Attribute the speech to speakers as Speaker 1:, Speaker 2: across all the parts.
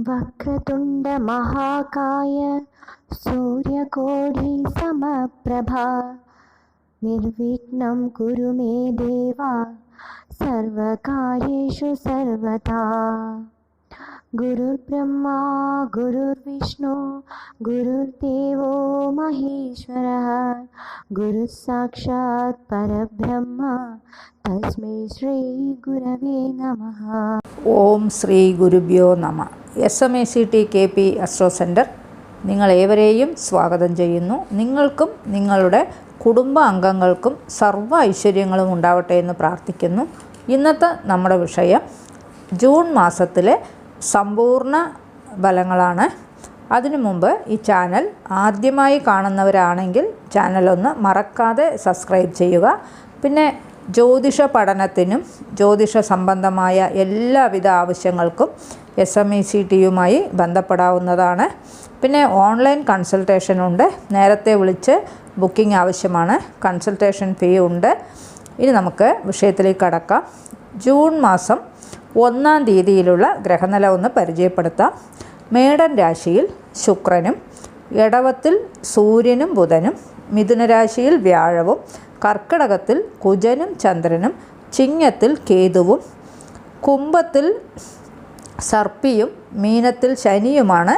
Speaker 1: വക്രതുണ്ട മഹാകായ സൂര്യകോടി സമപ്രഭ നിർവിഘ്നം കുരു മേ ദേവ സർവകാര്യേഷു സർവദാ. ഗുരുർബ്രഹ്മ ഗുരുർവിഷ്ണു ഗുരുർദേവോ മഹേശ്വരഃ ഗുരുഃ സാക്ഷാത് പരബ്രഹ്മ തസ്മൈ ശ്രീ ഗുരവേ നമഃ.
Speaker 2: ഓം ശ്രീ ഗുരുഭ്യോ നമ. SMACT KP അസ്ട്രോ സെൻറ്റർ നിങ്ങളേവരെയും സ്വാഗതം ചെയ്യുന്നു. നിങ്ങൾക്കും നിങ്ങളുടെ കുടുംബ അംഗങ്ങൾക്കും സർവ്വ ഐശ്വര്യങ്ങളും ഉണ്ടാവട്ടെ എന്ന് പ്രാർത്ഥിക്കുന്നു. ഇന്നത്തെ നമ്മുടെ വിഷയം ജൂൺ മാസത്തിലെ സമ്പൂർണ്ണ ഫലങ്ങളാണ്. അതിനു മുമ്പ് ഈ ചാനൽ ആദ്യമായി കാണുന്നവരാണെങ്കിൽ ചാനലൊന്ന് മറക്കാതെ സബ്സ്ക്രൈബ് ചെയ്യുക. പിന്നെ ജ്യോതിഷ പഠനത്തിനും ജ്യോതിഷ സംബന്ധമായ എല്ലാവിധ ആവശ്യങ്ങൾക്കും SMACTയുമായി ബന്ധപ്പെടാവുന്നതാണ്. പിന്നെ ഓൺലൈൻ കൺസൾട്ടേഷൻ ഉണ്ട്. നേരത്തെ വിളിച്ച് ബുക്കിംഗ് ആവശ്യമാണ്. കൺസൾട്ടേഷൻ ഫീ ഉണ്ട്. ഇനി നമുക്ക് വിഷയത്തിലേക്ക് കടക്കാം. ജൂൺ മാസം 1-ാം തീയതിയിലുള്ള ഗ്രഹനില ഒന്ന് പരിചയപ്പെടുത്താം. മേടൻ രാശിയിൽ ശുക്രനും, ഇടവത്തിൽ സൂര്യനും ബുധനും, മിഥുനരാശിയിൽ വ്യാഴവും, കർക്കിടകത്തിൽ കുജനും ചന്ദ്രനും, ചിങ്ങത്തിൽ കേതുവും, കുംഭത്തിൽ സർപ്പിയും, മീനത്തിൽ ശനിയുമാണ്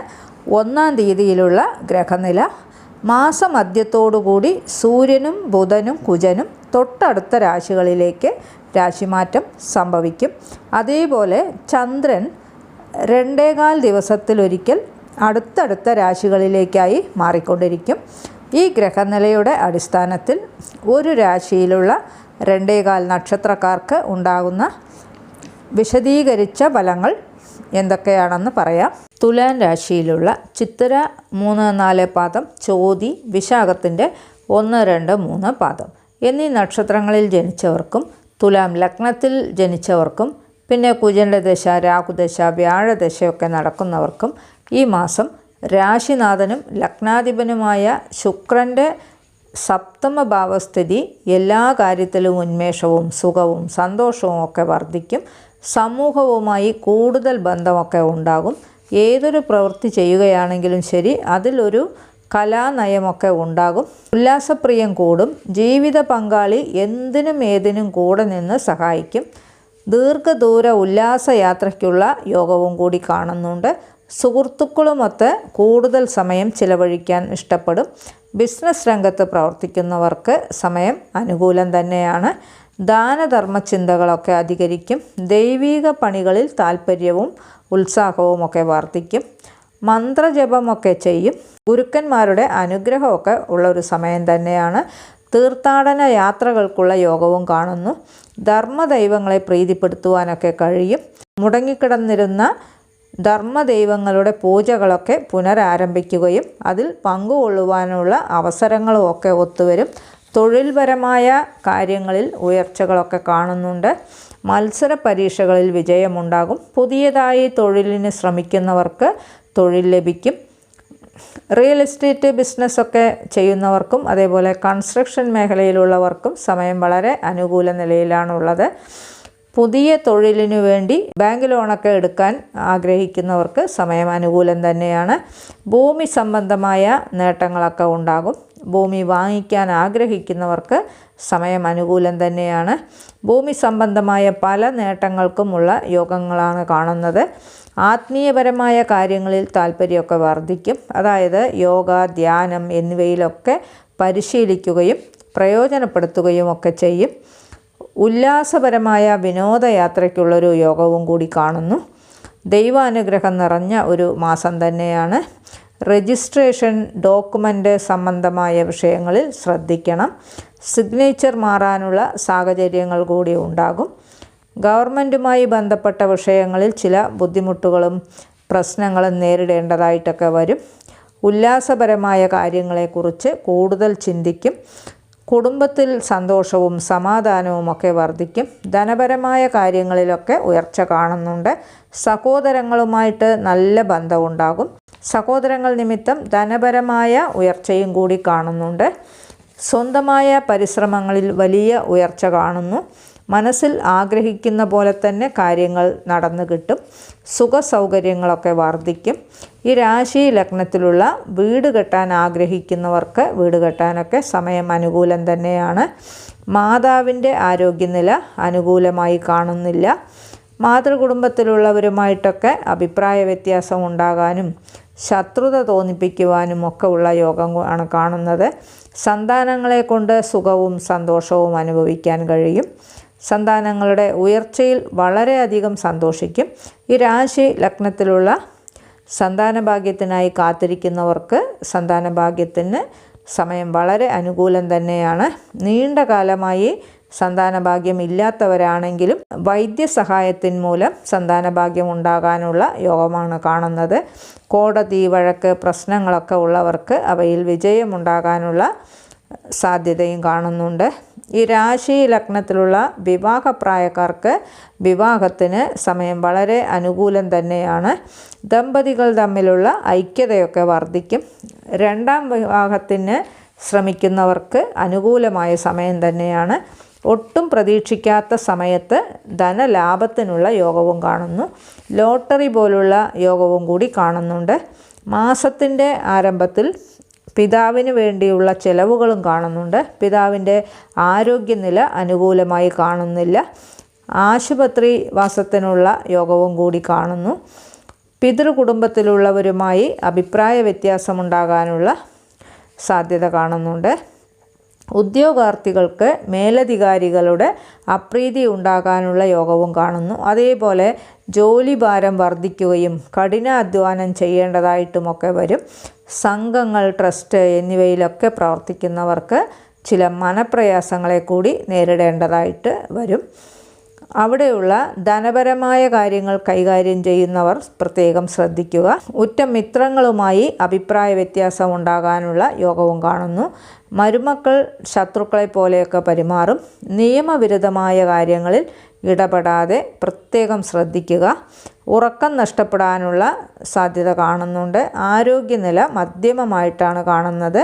Speaker 2: 1-ാം തീയതിയിലുള്ള ഗ്രഹനില. മാസമധ്യത്തോടുകൂടി സൂര്യനും ബുധനും കുജനും തൊട്ടടുത്ത രാശികളിലേക്ക് രാശിമാറ്റം സംഭവിക്കും. അതേപോലെ ചന്ദ്രൻ 2.25 ദിവസത്തിലൊരിക്കൽ അടുത്തടുത്ത രാശികളിലേക്കായി മാറിക്കൊണ്ടിരിക്കും. ഈ ഗ്രഹനിലയുടെ അടിസ്ഥാനത്തിൽ ഒരു രാശിയിലുള്ള 2.25 നക്ഷത്രക്കാർക്ക് ഉണ്ടാകുന്ന വിശദീകരിച്ച ഫലങ്ങൾ എന്തൊക്കെയാണെന്ന് പറയാം. തുലാൻ രാശിയിലുള്ള ചിത്തിര 3-4 പാദം, ചോതി, വിശാഖത്തിൻ്റെ 1-2-3 പാദം എന്നീ നക്ഷത്രങ്ങളിൽ ജനിച്ചവർക്കും, തുലാം ലഗ്നത്തിൽ ജനിച്ചവർക്കും, പിന്നെ കുജൻ്റെ ദശ, രാഹുദശ, വ്യാഴദശയൊക്കെ നടക്കുന്നവർക്കും ഈ മാസം രാശിനാഥനും ലഗ്നാധിപനുമായ ശുക്രൻ്റെ സപ്തമ ഭാവസ്ഥിതി എല്ലാ കാര്യത്തിലും ഉന്മേഷവും സുഖവും സന്തോഷവും ഒക്കെ വർദ്ധിക്കും. സമൂഹവുമായി കൂടുതൽ ബന്ധമൊക്കെ ഉണ്ടാകും. ഏതൊരു പ്രവൃത്തി ചെയ്യുകയാണെങ്കിലും ശരി, അതിലൊരു കലാനയമൊക്കെ ഉണ്ടാകും. ഉല്ലാസപ്രിയം കൂടും. ജീവിത പങ്കാളി എന്തിനും ഏതിനും കൂടെ നിന്ന് സഹായിക്കും. ദീർഘദൂര ഉല്ലാസയാത്രയ്ക്കുള്ള യോഗവും കൂടി കാണുന്നുണ്ട്. സുഹൃത്തുക്കളുമൊത്ത് കൂടുതൽ സമയം ചിലവഴിക്കാൻ ഇഷ്ടപ്പെടും. ബിസിനസ് രംഗത്ത് പ്രവർത്തിക്കുന്നവർക്ക് സമയം അനുകൂലം തന്നെയാണ്. ദാനധർമ്മ ചിന്തകളൊക്കെ അധികരിക്കും. ദൈവിക പണികളിൽ താല്പര്യവും ഉത്സാഹവും ഒക്കെ വർദ്ധിക്കും. മന്ത്രജപമൊക്കെ ചെയ്യും. ഗുരുക്കന്മാരുടെ അനുഗ്രഹമൊക്കെ ഉള്ളൊരു സമയം തന്നെയാണ്. തീർത്ഥാടന യാത്രകൾക്കുള്ള യോഗവും കാണുന്നു. ധർമ്മദൈവങ്ങളെ പ്രീതിപ്പെടുത്തുവാനൊക്കെ കഴിയും. മുടങ്ങിക്കിടന്നിരുന്ന ധർമ്മദൈവങ്ങളുടെ പൂജകളൊക്കെ പുനരാരംഭിക്കുകയും അതിൽ പങ്കുകൊള്ളുവാനുള്ള അവസരങ്ങളും ഒക്കെ ഒത്തുവരും. തൊഴിൽപരമായ കാര്യങ്ങളിൽ ഉയർച്ചകളൊക്കെ കാണുന്നുണ്ട്. മത്സര പരീക്ഷകളിൽ വിജയമുണ്ടാകും. പുതിയതായി തൊഴിലിന് ശ്രമിക്കുന്നവർക്ക് തൊഴിൽ ലഭിക്കും. റിയൽ എസ്റ്റേറ്റ് ബിസിനസ്സൊക്കെ ചെയ്യുന്നവർക്കും അതേപോലെ കൺസ്ട്രക്ഷൻ മേഖലയിലുള്ളവർക്കും സമയം വളരെ അനുകൂല നിലയിലാണുള്ളത്. പുതിയ തൊഴിലിനു വേണ്ടി ബാങ്ക് ലോണൊക്കെ എടുക്കാൻ ആഗ്രഹിക്കുന്നവർക്ക് സമയം അനുകൂലം തന്നെയാണ്. ഭൂമി സംബന്ധമായ നേട്ടങ്ങളൊക്കെ ഉണ്ടാകും. ഭൂമി വാങ്ങിക്കാൻ ആഗ്രഹിക്കുന്നവർക്ക് സമയം അനുകൂലം തന്നെയാണ്. ഭൂമി സംബന്ധമായ പല നേട്ടങ്ങൾക്കുമുള്ള യോഗങ്ങളാണ് കാണുന്നത്. ആത്മീയപരമായ കാര്യങ്ങളിൽ താല്പര്യമൊക്കെ വർദ്ധിക്കും. അതായത് യോഗ, ധ്യാനം എന്നിവയിലൊക്കെ പരിശീലിക്കുകയും പ്രയോജനപ്പെടുത്തുകയും ഒക്കെ ചെയ്യും. ഉല്ലാസപരമായ വിനോദയാത്രയ്ക്കുള്ളൊരു യോഗവും കൂടി കാണുന്നു. ദൈവാനുഗ്രഹം നിറഞ്ഞ ഒരു മാസം തന്നെയാണ്. രജിസ്ട്രേഷൻ, ഡോക്യുമെൻ്റ് സംബന്ധമായ വിഷയങ്ങളിൽ ശ്രദ്ധിക്കണം. സിഗ്നേച്ചർ മാറാനുള്ള സാഹചര്യങ്ങൾ കൂടി ഉണ്ടാകും. ഗവൺമെൻറ്റുമായി ബന്ധപ്പെട്ട വിഷയങ്ങളിൽ ചില ബുദ്ധിമുട്ടുകളും പ്രശ്നങ്ങളും നേരിടേണ്ടതായിട്ടൊക്കെ വരും. ഉല്ലാസപരമായ കാര്യങ്ങളെക്കുറിച്ച് കൂടുതൽ ചിന്തിക്കും. കുടുംബത്തിൽ സന്തോഷവും സമാധാനവും ഒക്കെ വർദ്ധിക്കും. ധനപരമായ കാര്യങ്ങളിലൊക്കെ ഉയർച്ച കാണുന്നുണ്ട്. സഹോദരങ്ങളുമായിട്ട് നല്ല ബന്ധമുണ്ടാകും. സഹോദരങ്ങൾ നിമിത്തം ധനപരമായ ഉയർച്ചയും കൂടി കാണുന്നുണ്ട്. സ്വന്തമായ പരിശ്രമങ്ങളിൽ വലിയ ഉയർച്ച കാണുന്നു. മനസ്സിൽ ആഗ്രഹിക്കുന്ന പോലെ തന്നെ കാര്യങ്ങൾ നടന്നു കിട്ടും. സുഖ സൗകര്യങ്ങളൊക്കെ വർദ്ധിക്കും. ഈ രാശി ലഗ്നത്തിലുള്ള വീട് കെട്ടാൻ ആഗ്രഹിക്കുന്നവർക്ക് വീട് കെട്ടാനൊക്കെ സമയം അനുകൂലം തന്നെയാണ്. മാതാവിൻ്റെ ആരോഗ്യനില അനുകൂലമായി കാണുന്നില്ല. മാതൃകുടുംബത്തിലുള്ളവരുമായിട്ടൊക്കെ അഭിപ്രായ വ്യത്യാസം ഉണ്ടാകാനും ശത്രുത തോന്നിപ്പിക്കുവാനും ഒക്കെ ഉള്ള യോഗം ആണ് കാണുന്നത്. സന്താനങ്ങളെ കൊണ്ട് സുഖവും സന്തോഷവും അനുഭവിക്കാൻ കഴിയും. സന്താനങ്ങളുടെ ഉയർച്ചയിൽ വളരെയധികം സന്തോഷിക്കും. ഈ രാശി ലഗ്നത്തിലുള്ള സന്താനഭാഗ്യത്തിനായി കാത്തിരിക്കുന്നവർക്ക് സന്താനഭാഗ്യത്തിന് സമയം വളരെ അനുകൂലം തന്നെയാണ്. നീണ്ട കാലമായി സന്താനഭാഗ്യം ഇല്ലാത്തവരാണെങ്കിലും വൈദ്യസഹായത്തിൻ മൂലം സന്താനഭാഗ്യം ഉണ്ടാകാനുള്ള യോഗമാണ് കാണുന്നത്. കോടതി വഴക്ക് പ്രശ്നങ്ങളൊക്കെ ഉള്ളവർക്ക് അവയിൽ വിജയമുണ്ടാകാനുള്ള സാധ്യതയും കാണുന്നുണ്ട്. ഈ രാശി ലഗ്നത്തിലുള്ള വിവാഹപ്രായക്കാർക്ക് വിവാഹത്തിന് സമയം വളരെ അനുകൂലം തന്നെയാണ്. ദമ്പതികൾ തമ്മിലുള്ള ഐക്യതയൊക്കെ വർദ്ധിക്കും. രണ്ടാം വിവാഹത്തിന് ശ്രമിക്കുന്നവർക്ക് അനുകൂലമായ സമയം തന്നെയാണ്. ഒട്ടും പ്രതീക്ഷിക്കാത്ത സമയത്ത് ധനലാഭത്തിനുള്ള യോഗവും കാണുന്നു. ലോട്ടറി പോലുള്ള യോഗവും കൂടി കാണുന്നുണ്ട്. മാസത്തിൻ്റെ ആരംഭത്തിൽ പിതാവിന് വേണ്ടിയുള്ള ചെലവുകളും കാണുന്നുണ്ട്. പിതാവിൻ്റെ ആരോഗ്യനില അനുകൂലമായി കാണുന്നില്ല. ആശുപത്രി വാസത്തിനുള്ള യോഗവും കൂടി കാണുന്നു. പിതൃകുടുംബത്തിലുള്ളവരുമായി അഭിപ്രായ വ്യത്യാസമുണ്ടാകാനുള്ള സാധ്യത കാണുന്നുണ്ട്. ഉദ്യോഗാർത്ഥികൾക്ക് മേലധികാരികളുടെ അപ്രീതി ഉണ്ടാകാനുള്ള യോഗവും കാണുന്നു. അതേപോലെ ജോലിഭാരം വർദ്ധിക്കുകയും കഠിനാധ്വാനം ചെയ്യേണ്ടതായിട്ടുമൊക്കെ വരും. സംഘങ്ങൾ, ട്രസ്റ്റ് എന്നിവയിലൊക്കെ പ്രവർത്തിക്കുന്നവർക്ക് ചില മനപ്രയാസങ്ങളെ കൂടി നേരിടേണ്ടതായിട്ട് വരും. അവിടെയുള്ള ധനപരമായ കാര്യങ്ങൾ കൈകാര്യം ചെയ്യുന്നവർ പ്രത്യേകം ശ്രദ്ധിക്കുക. ഉറ്റ മിത്രങ്ങളുമായി അഭിപ്രായ വ്യത്യാസം ഉണ്ടാകാനുള്ള യോഗവും കാണുന്നു. മരുമക്കൾ ശത്രുക്കളെ പോലെയൊക്കെ പെരുമാറും. നിയമവിരുദ്ധമായ കാര്യങ്ങളിൽ ഇടപെടാതെ പ്രത്യേകം ശ്രദ്ധിക്കുക. ഉറക്കം നഷ്ടപ്പെടാനുള്ള സാധ്യത കാണുന്നുണ്ട്. ആരോഗ്യനില മധ്യമമായിട്ടാണ് കാണുന്നത്.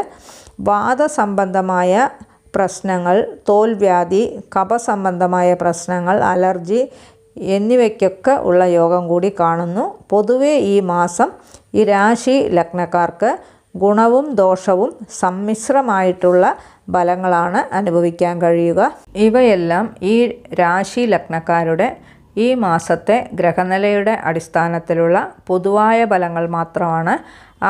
Speaker 2: വാദസംബന്ധമായ പ്രശ്നങ്ങൾ, തോൽവ്യാധി, കഫസംബന്ധമായ പ്രശ്നങ്ങൾ, അലർജി എന്നിവയ്ക്കൊക്കെ ഉള്ള യോഗം കൂടി കാണുന്നു. പൊതുവെ ഈ മാസം ഈ രാശി ലഗ്നക്കാർക്ക് ഗുണവും ദോഷവും സമ്മിശ്രമായിട്ടുള്ള ഫലങ്ങളാണ് അനുഭവിക്കാൻ കഴിയുക. ഇവയെല്ലാം ഈ രാശി ലഗ്നക്കാരുടെ ഈ മാസത്തെ ഗ്രഹനിലയുടെ അടിസ്ഥാനത്തിലുള്ള പൊതുവായ ഫലങ്ങൾ മാത്രമാണ്.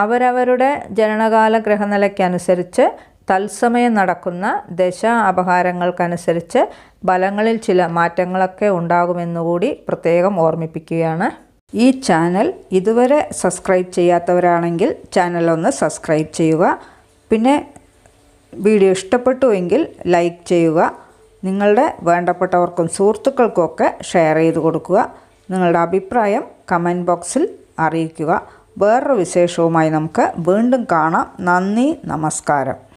Speaker 2: അവരവരുടെ ജനനകാല ഗ്രഹനിലയ്ക്കനുസരിച്ച് തത്സമയം നടക്കുന്ന ദശ അപഹാരങ്ങൾക്കനുസരിച്ച് ഫലങ്ങളിൽ ചില മാറ്റങ്ങളൊക്കെ ഉണ്ടാകുമെന്നുകൂടി പ്രത്യേകം ഓർമ്മിപ്പിക്കുകയാണ്. ഈ ചാനൽ ഇതുവരെ സബ്സ്ക്രൈബ് ചെയ്യാത്തവരാണെങ്കിൽ ചാനൽ ഒന്ന് സബ്സ്ക്രൈബ് ചെയ്യുക. പിന്നെ വീഡിയോ ഇഷ്ടപ്പെട്ടുവെങ്കിൽ ലൈക്ക് ചെയ്യുക. നിങ്ങളുടെ വേണ്ടപ്പെട്ടവർക്കും സുഹൃത്തുക്കൾക്കുമൊക്കെ ഷെയർ ചെയ്ത് കൊടുക്കുക. നിങ്ങളുടെ അഭിപ്രായം കമൻറ്റ് ബോക്സിൽ അറിയിക്കുക. വേറൊരു വിശേഷവുമായി നമുക്ക് വീണ്ടും കാണാം. നന്ദി, നമസ്കാരം.